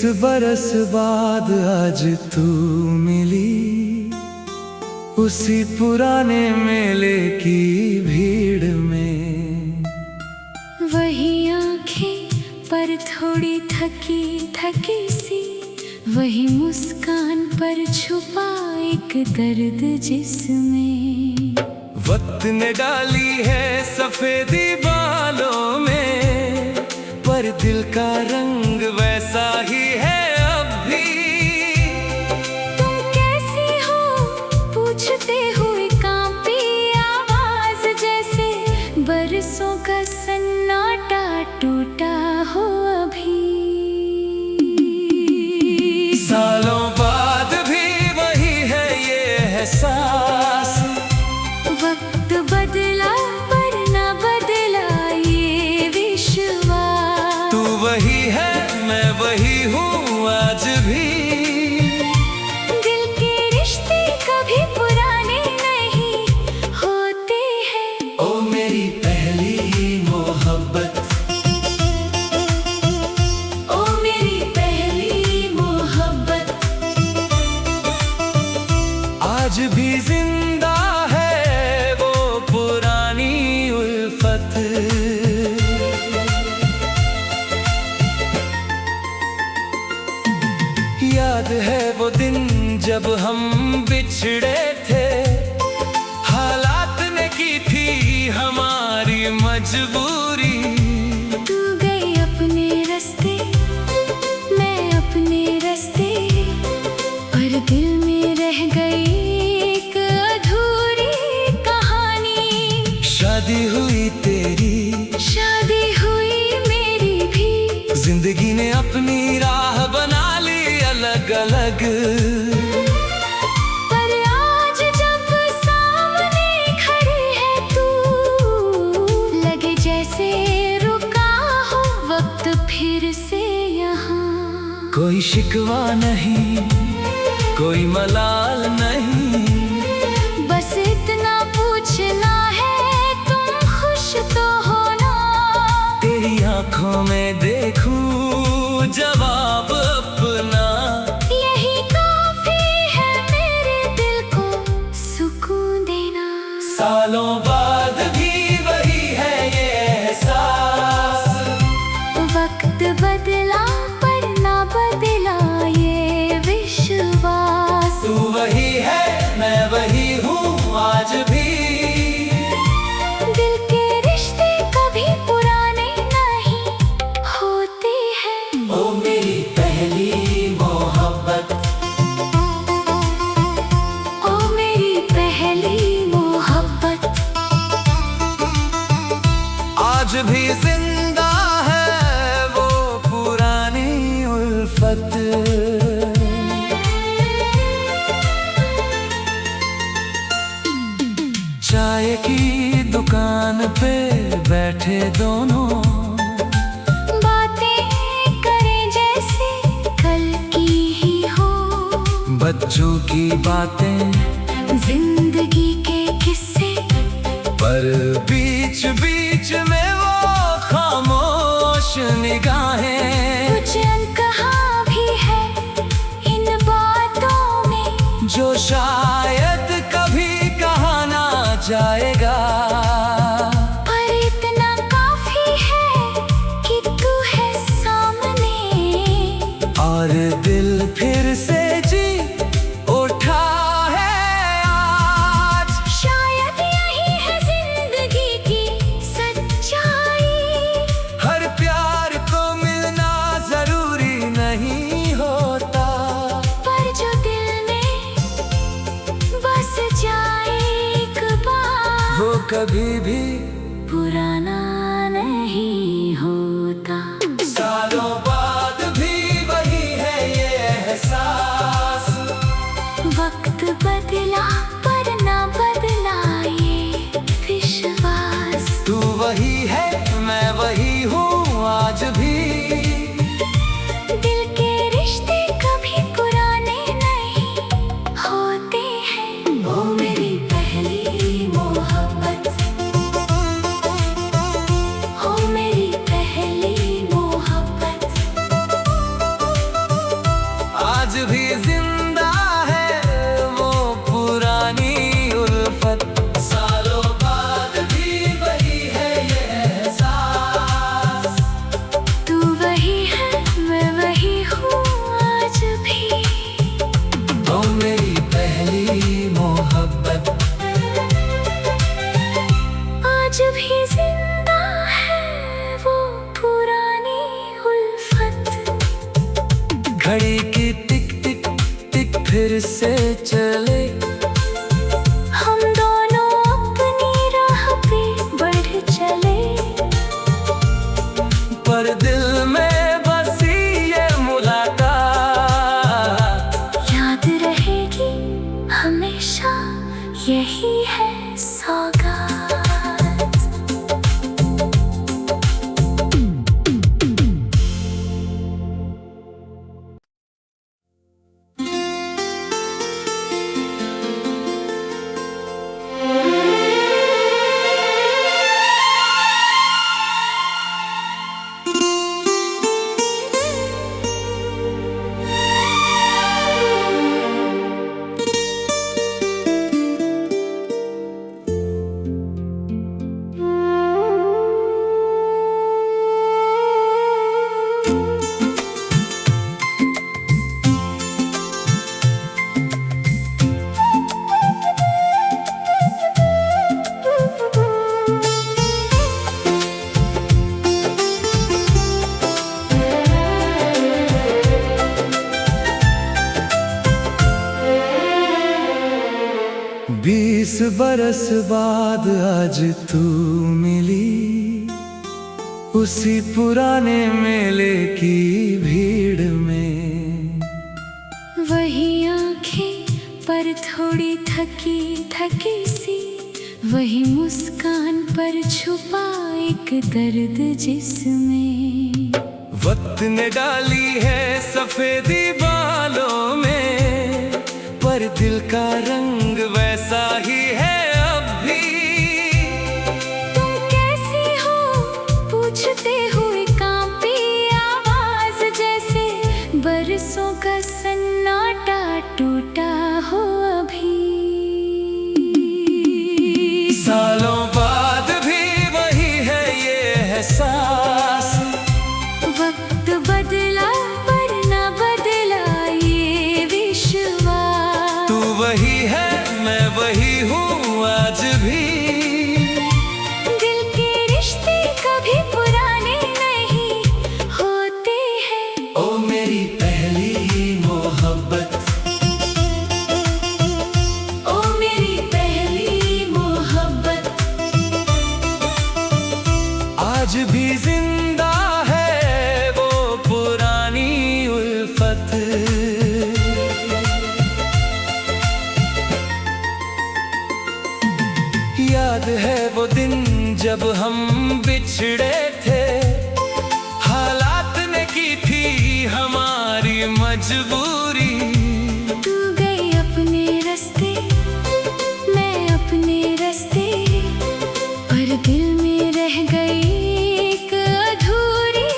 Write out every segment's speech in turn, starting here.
बरस बाद आज तू मिली, उसी पुराने मेले की भीड़ में। वही आंखें पर थोड़ी थकी थकी सी, वही मुस्कान पर छुपा एक दर्द जिसमें। वक्त ने डाली है सफेदी बालों में, पर दिल का रंग वैसा ही है अब भी। तुम कैसी हो पूछते हुए कांपी आवाज, जैसे बरसों का सन्नाटा टूटा हो अभी। सालों बाद भी वही है ये एहसास, वक्त बदला पर ना बदला ये विश्वास। तू वही है मैं वही हूँ आज भी। दिल के रिश्ते कभी पुराने नहीं होते हैं। ओ मेरी पहली मोहब्बत, ओ मेरी पहली मोहब्बत, आज भी जिंदा है वो पुरानी उल्फत। याद है वो दिन जब हम बिछड़े थे, हालात ने की थी हमारी मजबूरी। तू गई अपने रास्ते, मैं अपने रास्ते, पर दिल में रह गई एक अधूरी कहानी। शादी हुई तेरी, शादी हुई मेरी भी, जिंदगी ने अपनी राह बना ली अलग अलग। पर आज जब सामने खड़ी है तू, लगे जैसे रुका हो वक्त फिर से यहाँ। कोई शिकवा नहीं, कोई मलाल नहीं, बस इतना पूछना है तुम खुश तो हो ना। तेरी आंखों में देखूं जवाब अपना। यही काफी है मेरे दिल को सुकून देना। सालों बाद भी वही है ये एहसास, वक्त बदला पर ना बदला ये विश्वास। तू वही है मैं वही हूँ आज भी। दिल के रिश्ते कभी पुराने नहीं होते हैं। ओ मेरी पहली मोहब्बत, ओ मेरी पहली मोहब्बत, आज भी जिंदा है वो पुरानी उल्फत। चाय की दुकान पे बैठे दोनों, बातें करें जैसे कल की ही हो। बच्चों की बातें जिंदगी के किस्से, पर बीच बीच में वो खामोश निगाहें। कुछ अनकहा भी है इन बातों में, जो शायद कभी कहा ना जाएगा। पर इतना काफी है कि तू है सामने, और दिल फिर से जी उठा है आज। शायद यही है जिंदगी की सच्चाई। हर प्यार को मिलना जरूरी नहीं होता, पर जो दिल में बस जाए एक बार, वो कभी भी पुराना नहीं होता। सालों बाद भी वही है ये एहसास, वक्त बदला पर ना बदला ये विश्वास। तू वही है मैं वही हूँ आज भी। दिल के रिश्ते कभी पुराने नहीं होते हैं। ओ मेरी पहली मोहब्बत, भी जिंदा है वो पुरानी उल्फत। घड़ी की टिक टिक टिक फिर से चले, हम दोनों अपनी राह पे बढ़ चले। पर दिल में बसी ये मुलाकात याद रहेगी हमेशा, यही है सौगात। बीस बरस बाद आज तू मिली, उसी पुराने मेले की भीड़ में। वही आंखें पर थोड़ी थकी थकी सी, वही मुस्कान पर छुपा एक दर्द जिसमें। वक्त ने डाली है सफेदी बालों में, पर दिल का रंग वैसा ही है अब भी। तुम कैसी हो पूछते हुए कांपी आवाज, जैसे बरसों का सन्नाटा टूटा हो अभी। सालों बाद भी वही है ये एहसास, वक्त बदला पर ना बदला ये विश्वास। तू वही है मैं वही हूँ आज भी। दिल के रिश्ते कभी पुराने नहीं होते हैं। ओ मेरी पहली मोहब्बत, ओ मेरी पहली मोहब्बत, आज भी जिंदा है वो पुरानी उल्फत। याद है वो दिन जब हम बिछड़े थे, हालात ने की थी हमारी मजबूरी। तू गई अपने रास्ते, मैं अपने रास्ते, पर दिल में रह गई एक अधूरी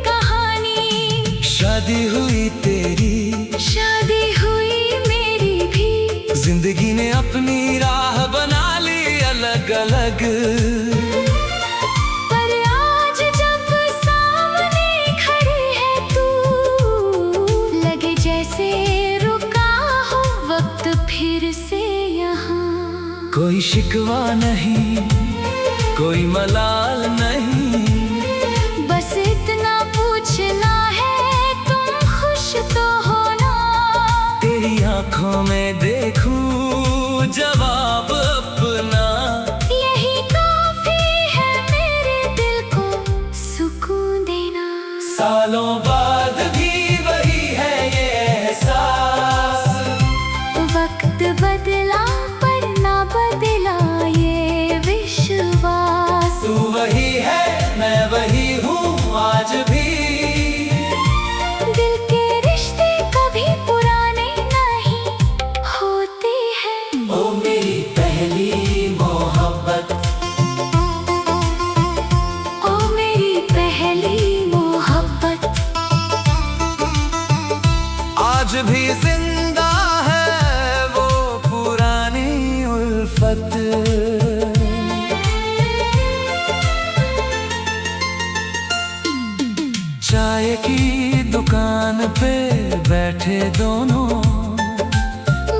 कहानी। शादी हुई तेरी, शादी हुई मेरी भी, जिंदगी ने अपनी राह बना ली अलग अलग। पर आज जब सामने खड़ी है तू, लगे जैसे रुका हो वक्त फिर से यहाँ। कोई शिकवा नहीं, कोई मलाल नहीं, बस इतना पूछना है तुम खुश तो हो ना। तेरी आंखों में देखूं जवाब अपना, यही काफी है मेरे दिल को सुकून देना। सालों बाद भी वही है ये एहसास, वक्त बदला पर ना बदला ये विश्वास। तू वही है मैं वही हूँ आज भी। दिल के रिश्ते कभी पुराने नहीं होते हैं। ओ मेरी पहली मोहब्बत, ओ मेरी पहली मोहब्बत, आज भी जिंदा है वो पुरानी उल्फत। चाय की दुकान पे बैठे दोनों,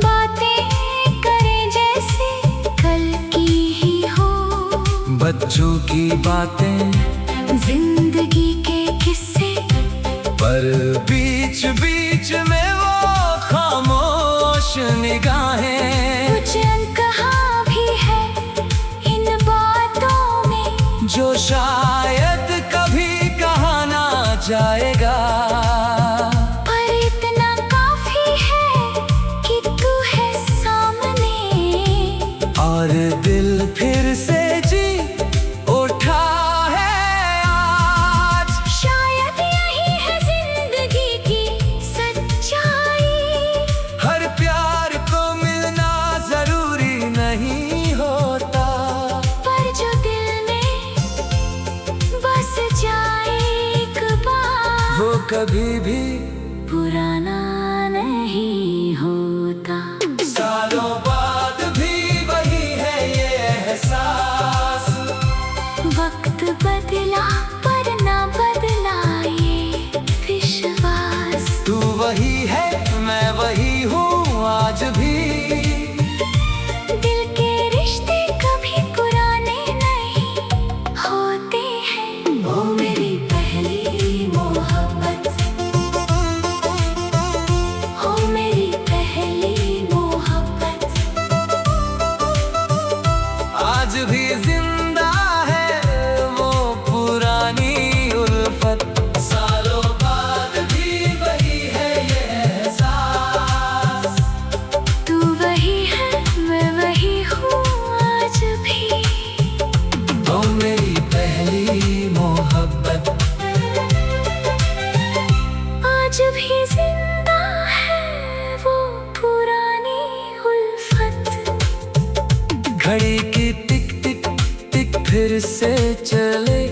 बातें करें जैसे कल की ही हो। बच्चों की बातें, जिंदगी के किस्से, पर बीच बीच में वो खामोश निगाहें। कुछ अनकहा भी है इन बातों में, जो शायद कभी कहा ना जाएगा। पर इतना काफी है कि तू है सामने, और दिल फिर से जी उठा है आज। शायद यही है जिंदगी की सच्चाई। हर प्यार को मिलना जरूरी नहीं होता, पर जो दिल में बस जाए एक बार, वो कभी भी पुराना नहीं होता। सालों बाद भी वही है ये एहसास। वक्त बदला पर ना बदला ये विश्वास। तू वही है, मैं वही हूँ आज भी। दिल के रिश्ते कभी पुराने नहीं होते हैं। ओ मेरी पहली मोहब्बत, ओ मेरी पहली मोहब्बत, आज भी जिंदा है वो पुरानी उल्फत। सालों बाद भी वही है ये एहसास। तू वही है, मैं वही हूँ आज भी। ओ मेरी पहली मोहब्बत, आज भी जिंदा है वो पुरानी उल्फत। घड़ी की टिक टिक टिक फिर से चले।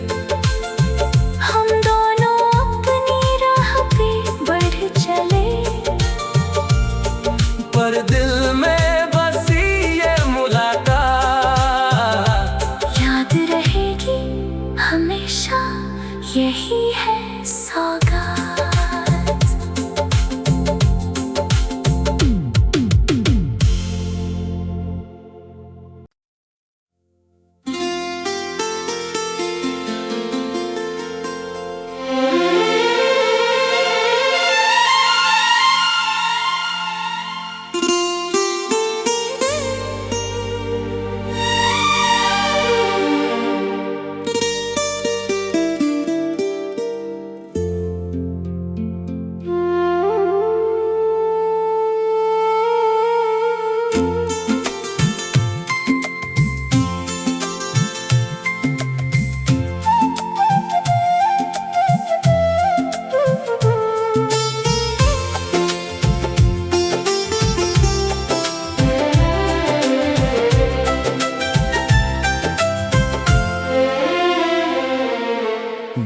हम दोनों अपनी राह पे बढ़ चले, पर दिल में बसी ये मुलाकात याद रहेगी हमेशा, यही है सौगात।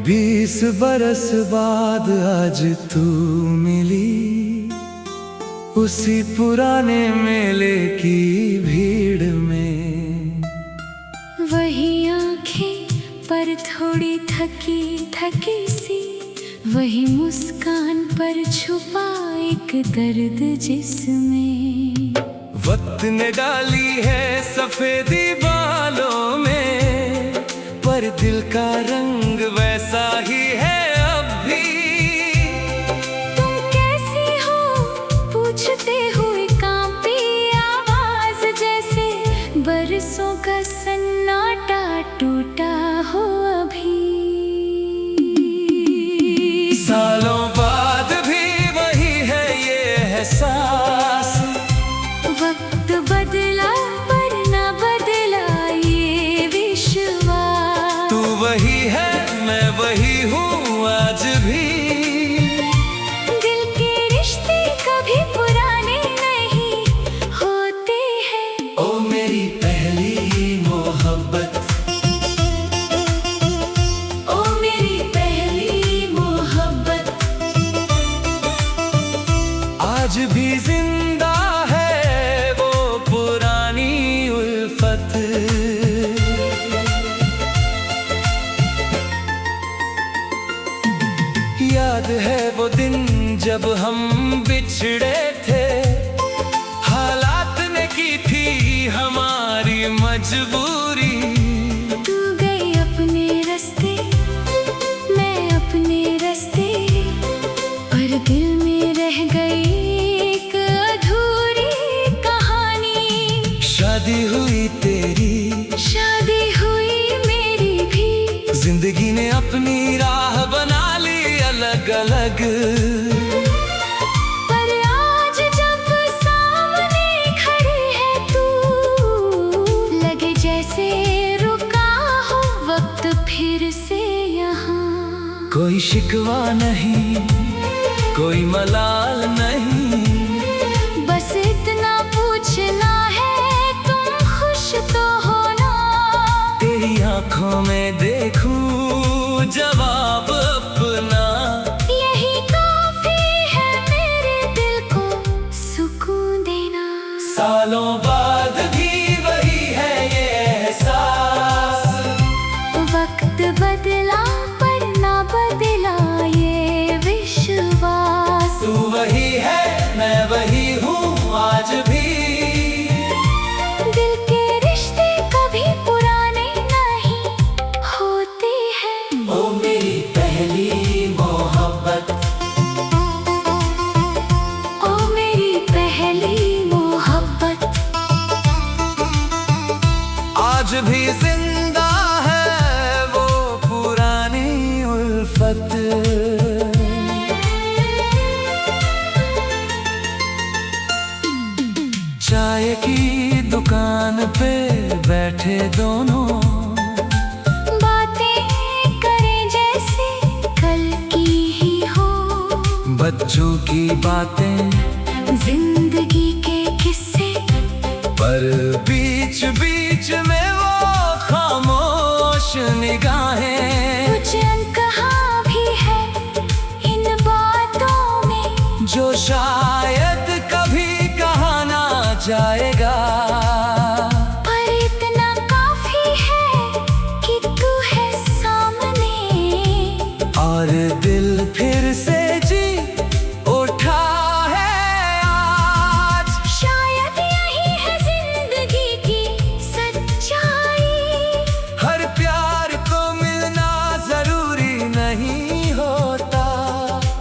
बीस बरस बाद आज तू मिली, उसी पुराने मेले की भीड़ में। वही आंखें पर थोड़ी थकी थकी सी, वही मुस्कान पर छुपा एक दर्द जिसमें। वक्त ने डाली है सफेदी बालों में, पर दिल का रंग वैसा ही है अब भी। तुम कैसी हो पूछते हुए कांपी आवाज, जैसे बरसों का सन्नाटा टूटा हो अभी। सालों बाद भी वही है ये एहसास। वक्त बदला पर ना बदला ये विश्वास। तू वही है, मैं वही हूँ आज भी। दिल के रिश्ते कभी पुराने नहीं होते हैं। ओ मेरी पहली मोहब्बत, ओ मेरी पहली मोहब्बत, आज भी जिंदा है वो पुरानी उल्फत। याद है वो दिन जब हम बिछड़े थे, हालात ने की थी हमारी मजबूरी। तू जिंदगी ने अपनी राह बना ली अलग अलग, पर आज जब सामने खड़ी है तू, लगे जैसे रुका हो वक्त फिर से यहाँ। कोई शिकवा नहीं, कोई मलाल नहीं, बस इतना पूछना है तुम खुश तो हो ना। तेरी आंखों में देखूं जवाब अपना, यही काफी है मेरे दिल को सुकून देना। सालों बाद भी वही है ये एहसास, वक्त बदला पर ना बदला ये विश्वास। तू वही है मैं वही हूँ आज भी, दिल के रिश्ते कभी पुराने नहीं होते हैं। ओ मेरी पहली मोहब्बत, ओ मेरी पहली मोहब्बत, आज भी जिंदा है वो पुरानी उल्फत। चाय की दुकान पे बैठे दोनों, बातें करें जैसे कल की ही हो। बच्चों की बातें, जिंदगी के किस्से, पर बीच बीच में वो खामोश निगाहें। कुछ अनकहा भी है इन बातों में, जो शायद कभी कहा ना जाएगा। पर इतना काफी है कि तू है सामने, और दिल फिर से जी उठा है आज। शायद यही है जिंदगी की सच्चाई। हर प्यार को मिलना जरूरी नहीं होता,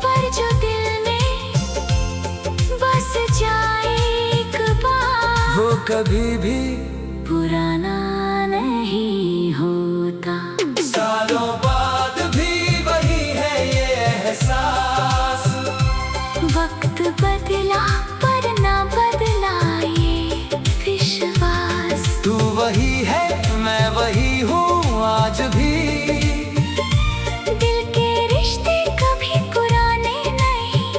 पर जो दिल में बस जाए एक बार, वो कभी भी पुराना नहीं होता। सालों बाद भी वही है ये एहसास, वक्त बदला पर ना बदला ये विश्वास। तू वही है मैं वही हूँ आज भी, दिल के रिश्ते कभी पुराने नहीं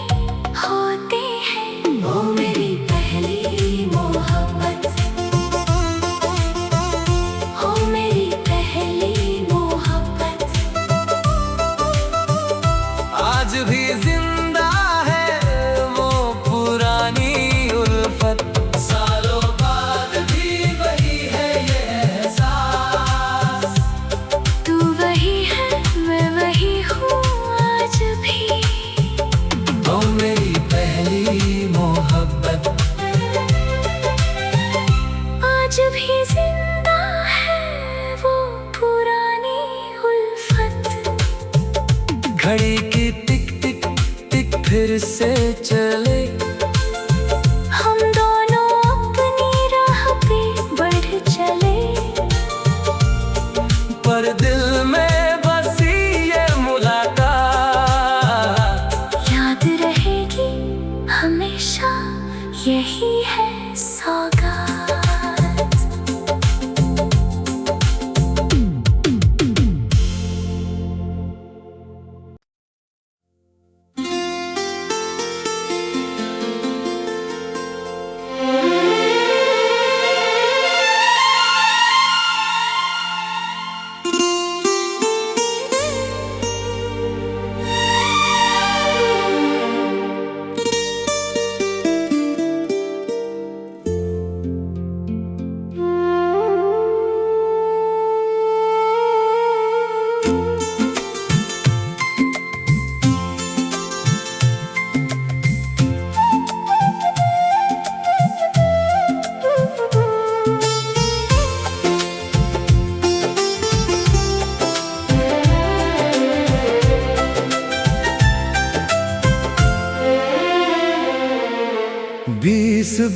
होते हैं। ओ मेरी पहली मोहब्बत, ओ मेरी पहली मोहब्बत, आज भी जिंदा है वो पुरानी उल्फत। सालों बाद भी वही है ये एहसास, तू वही है मैं वही हूँ आज भी। ओ मेरी पहली मोहब्बत, आज भी जिंदा है वो पुरानी उल्फत। घड़ी की टिक टिक टिक फिर से चले, हम दोनों अपनी राह पे बढ़ चले, पर दिल में बसी ये मुलाकात याद रहेगी हमेशा यही है सौगात।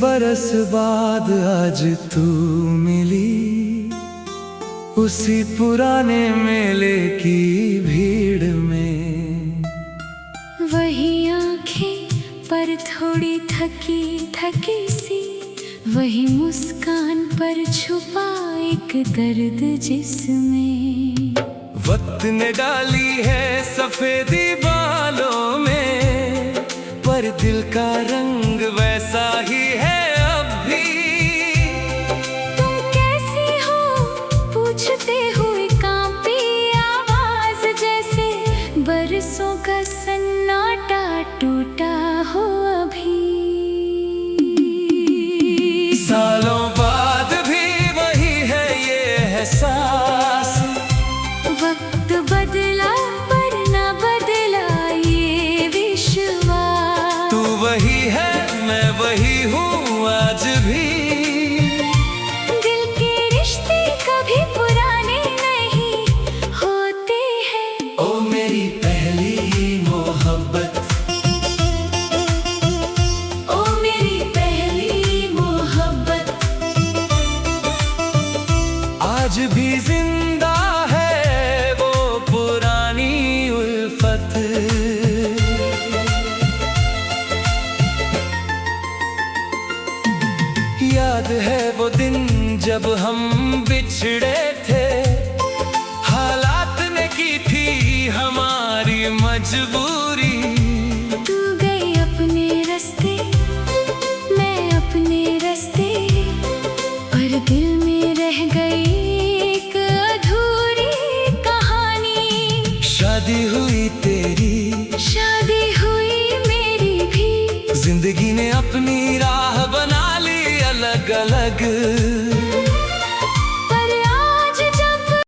बरस बाद आज तू मिली, उसी पुराने मेले की भीड़ में। वही आंखें पर थोड़ी थकी थकी सी, वही मुस्कान पर छुपा एक दर्द जिसमें वक्त ने डाली है सफेदी बालों में, पर दिल का रंग वैसा ही है अब भी। तुम कैसी हो पूछते हुए कांपी आवाज, जैसे बरसों का सन्नाटा टूटा हो अभी। सालों बाद भी वही है ये एहसास, वक्त बदला पर न बदला ये विश्वास। तू वही है मैं वही हूँ आज भी। दिल के रिश्ते कभी पुराने नहीं होते हैं। ओ मेरी पहली मोहब्बत, ओ मेरी पहली मोहब्बत, आज भी जिंदा है वो पुरानी उल्फत। याद है वो दिन जब हम बिछड़े थे, हालात ने की थी हमारी मजबूरी। तू गई अपने रास्ते, मैं अपने रास्ते, पर दिल में रह गई एक अधूरी कहानी। शादी हुई तेरी, शादी हुई मेरी भी, जिंदगी ने अपनी राह बना ली अलग अलग।